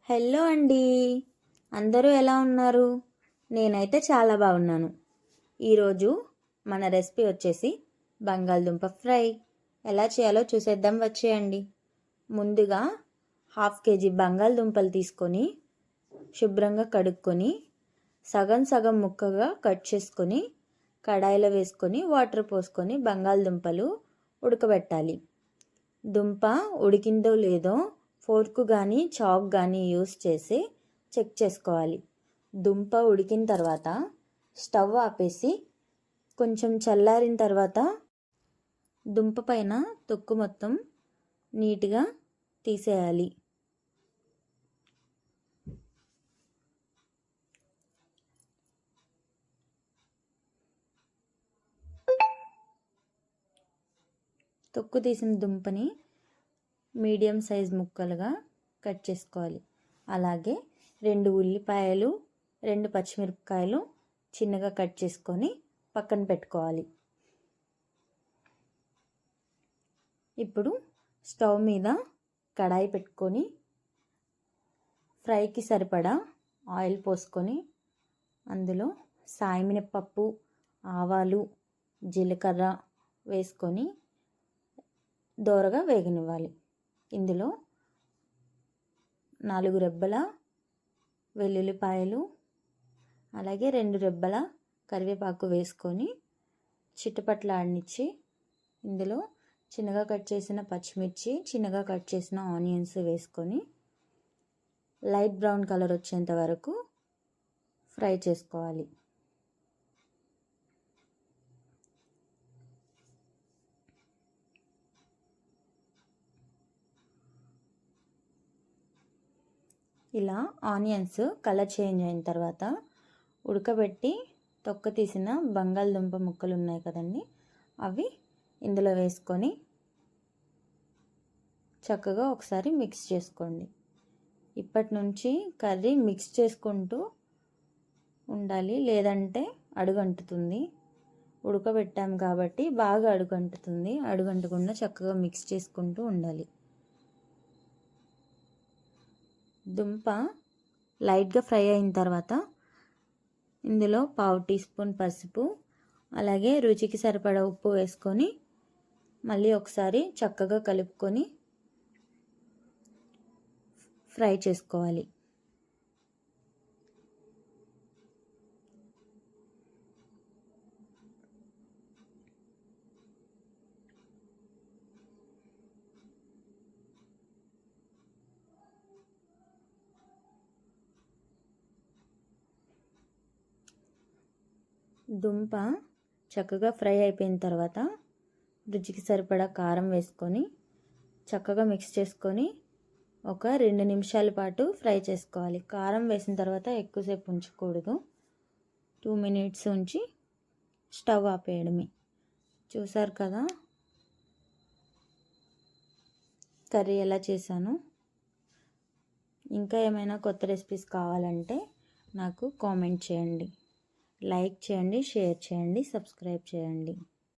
Hello అండి, అందరూ ఎలా ఉన్నారు? నేనైతే చాలా బాగున్నాను. ఈరోజు మన రెసిపీ వచ్చేసి బంగాళదుంప ఫ్రై. ఎలా చేయాలో చూసేద్దాం, వచ్చేయండి. ముందుగా 1/2 kg బంగాళదుంపలు తీసుకొని శుభ్రంగా కడుక్కొని సగం సగం ముక్కగా కట్ చేసుకొని కడాయిలో వేసుకొని వాటర్ పోసుకొని బంగాళదుంపలు ఉడకబెట్టాలి. దుంప ఉడికిందో లేదో ఫోర్క్ కానీ చాక్ కానీ యూస్ చేసి చెక్ చేసుకోవాలి. దుంప ఉడికిన తర్వాత స్టవ్ ఆపేసి కొంచెం చల్లారిన తర్వాత దుంప పైన తొక్కు మొత్తం నీట్గా తీసేయాలి. తొక్కు తీసిన దుంపని మీడియం సైజ్ ముక్కలుగా కట్ చేసుకోవాలి. అలాగే 2 ఉల్లిపాయలు, 2 పచ్చిమిరపకాయలు చిన్నగా కట్ చేసుకొని పక్కన పెట్టుకోవాలి. ఇప్పుడు స్టవ్ మీద కడాయి పెట్టుకొని ఫ్రైకి సరిపడా ఆయిల్ పోసుకొని అందులో సాయమినపప్పు, ఆవాలు, జీలకర్ర వేసుకొని దోరగా వేగనివ్వాలి. ఇందులో 4 రెబ్బల వెల్లుల్లిపాయలు, అలాగే 2 రెబ్బల కరివేపాకు వేసుకొని చిటపట్లాడనిచ్చి ఇందులో చిన్నగా కట్ చేసిన పచ్చిమిర్చి, చిన్నగా కట్ చేసిన ఆనియన్స్ వేసుకొని లైట్ బ్రౌన్ కలర్ వచ్చేంత వరకు ఫ్రై చేసుకోవాలి. ఇలా ఆనియన్స్ కలర్ చేంజ్ అయిన తర్వాత ఉడకబెట్టి తొక్క తీసిన బంగాళదుంప ముక్కలు ఉన్నాయి కదండి, అవి ఇందులో వేసుకొని చక్కగా ఒకసారి మిక్స్ చేసుకోండి. ఇప్పటి నుంచి కర్రీ మిక్స్ చేసుకుంటూ ఉండాలి, లేదంటే అడుగంటుతుంది. ఉడకబెట్టాం కాబట్టి బాగా అడుగంటుతుంది. అడుగంటకుండా చక్కగా మిక్స్ చేసుకుంటూ ఉండాలి. దుంప లైట్గా ఫ్రై అయిన తర్వాత ఇందులో 1/2 టీ స్పూన్ పసుపు, అలాగే రుచికి సరిపడా ఉప్పు వేసుకొని మళ్ళీ ఒకసారి చక్కగా కలుపుకొని ఫ్రై చేసుకోవాలి. దుంప చక్కగా ఫ్రై అయిపోయిన తర్వాత రుచికి సరిపడా కారం వేసుకొని చక్కగా మిక్స్ చేసుకొని ఒక 2 నిమిషాల పాటు ఫ్రై చేసుకోవాలి. కారం వేసిన తర్వాత ఎక్కువసేపు ఉంచకూడదు. 2 మినిట్స్ ఉంచి స్టవ్ ఆపేయడమే. చూసారు కదా కర్రీ ఎలా చేశాను. ఇంకా ఏమైనా కొత్త రెసిపీస్ కావాలంటే నాకు కామెంట్ చేయండి, లైక్ చేయండి, షేర్ చేయండి, సబ్స్క్రైబ్ చేయండి.